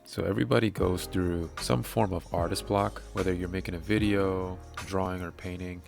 So everybody goes through some form of artist block, whether you're making a video, drawing, or painting.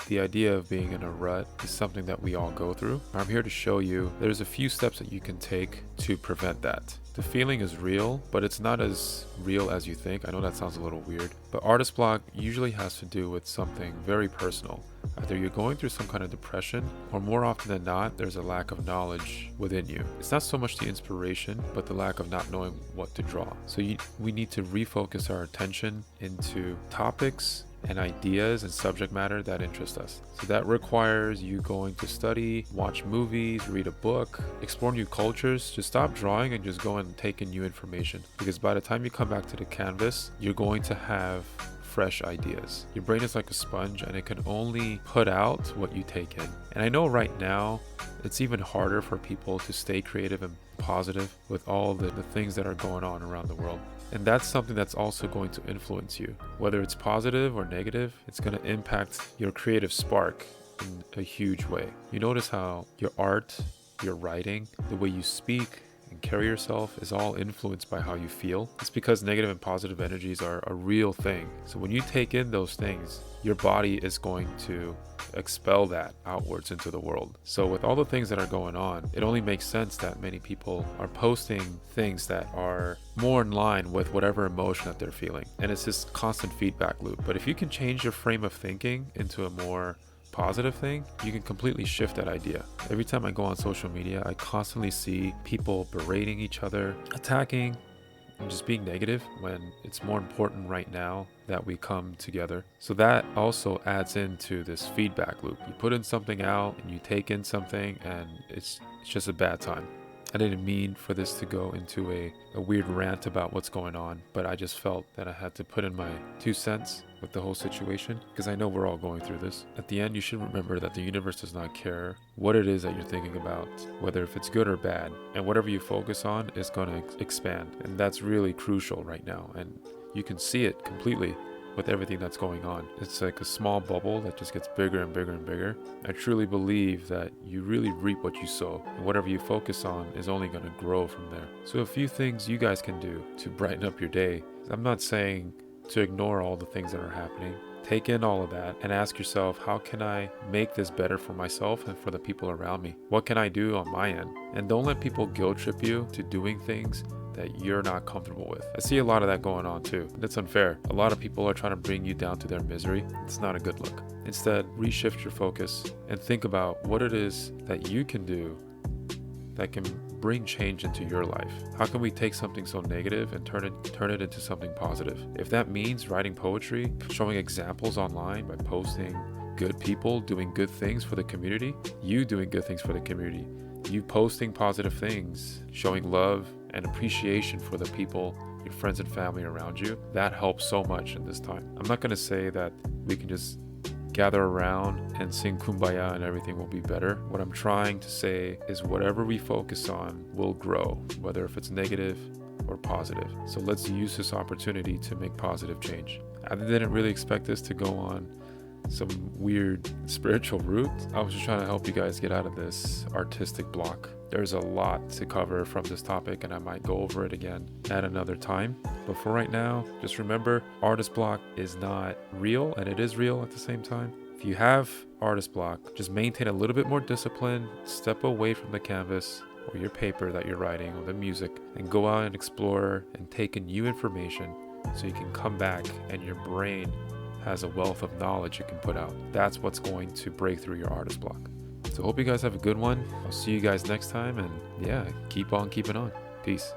The idea of being in a rut is something that we all go through. I'm here to show you there's a few steps that you can take to prevent that. The feeling is real, but it's not as real as you think. I know that sounds a little weird, but artist block usually has to do with something very personal. Either you're going through some kind of depression, or more often than not, there's a lack of knowledge within you. It's not so much the inspiration, but the lack of not knowing what to draw. So we need to refocus our attention into topics and ideas and subject matter that interest us. So that requires you going to study, watch movies, read a book, explore new cultures. Just stop drawing and just go and take in new information. Because by the time you come back to the canvas, you're going to have fresh ideas. Your brain is like a sponge and it can only put out what you take in. And I know right now it's even harder for people to stay creative and positive with all the things that are going on around the world. And that's something that's also going to influence you. Whether it's positive or negative, it's going to impact your creative spark in a huge way. You notice how your art, your writing, the way you speak and carry yourself is all influenced by how you feel. It's because negative and positive energies are a real thing. So when you take in those things, your body is going to expel that outwards into the world. So with all the things that are going on, it only makes sense that many people are posting things that are more in line with whatever emotion that they're feeling. And it's this constant feedback loop. But if you can change your frame of thinking into a more positive thing, you can completely shift that idea. Every time I go on social media, I constantly see people berating each other, attacking, and just being negative when it's more important right now that we come together. So that also adds into this feedback loop. You put in something out and you take in something and it's just a bad time. I didn't mean for this to go into a weird rant about what's going on, but I just felt that I had to put in my 2 cents with the whole situation because I know we're all going through this. At the end, you should remember that the universe does not care what it is that you're thinking about, whether if it's good or bad, and whatever you focus on is going to expand. And that's really crucial right now. And you can see it completely with everything that's going on. It's like a small bubble that just gets bigger and bigger and bigger. I truly believe that you really reap what you sow, and whatever you focus on is only going to grow from there. So a few things you guys can do to brighten up your day. I'm not saying to ignore all the things that are happening. Take in all of that and ask yourself, how can I make this better for myself and for the people around me? What can I do on my end? And don't let people guilt trip you to doing things that you're not comfortable with. I see a lot of that going on too. That's unfair. A lot of people are trying to bring you down to their misery. It's not a good look. Instead, reshift your focus and think about what it is that you can do that can bring change into your life. How can we take something so negative and turn it into something positive? If that means writing poetry, showing examples online by posting good people doing good things for the community, you doing good things for the community, you posting positive things, showing love and appreciation for the people, your friends and family around you, that helps so much in this time. I'm not going to say that we can just gather around and sing Kumbaya and everything will be better. What I'm trying to say is whatever we focus on will grow, whether if it's negative or positive. So let's use this opportunity to make positive change. I didn't really expect this to go on some weird spiritual route. I was just trying to help you guys get out of this artistic block. There's a lot to cover from this topic and I might go over it again at another time. But for right now, just remember, artist block is not real and it is real at the same time. If you have artist block, just maintain a little bit more discipline, step away from the canvas or your paper that you're writing or the music and go out and explore and take in new information so you can come back and your brain has a wealth of knowledge you can put out. That's what's going to break through your artist block. So hope you guys have a good one. I'll see you guys next time and yeah, keep on keeping on. Peace.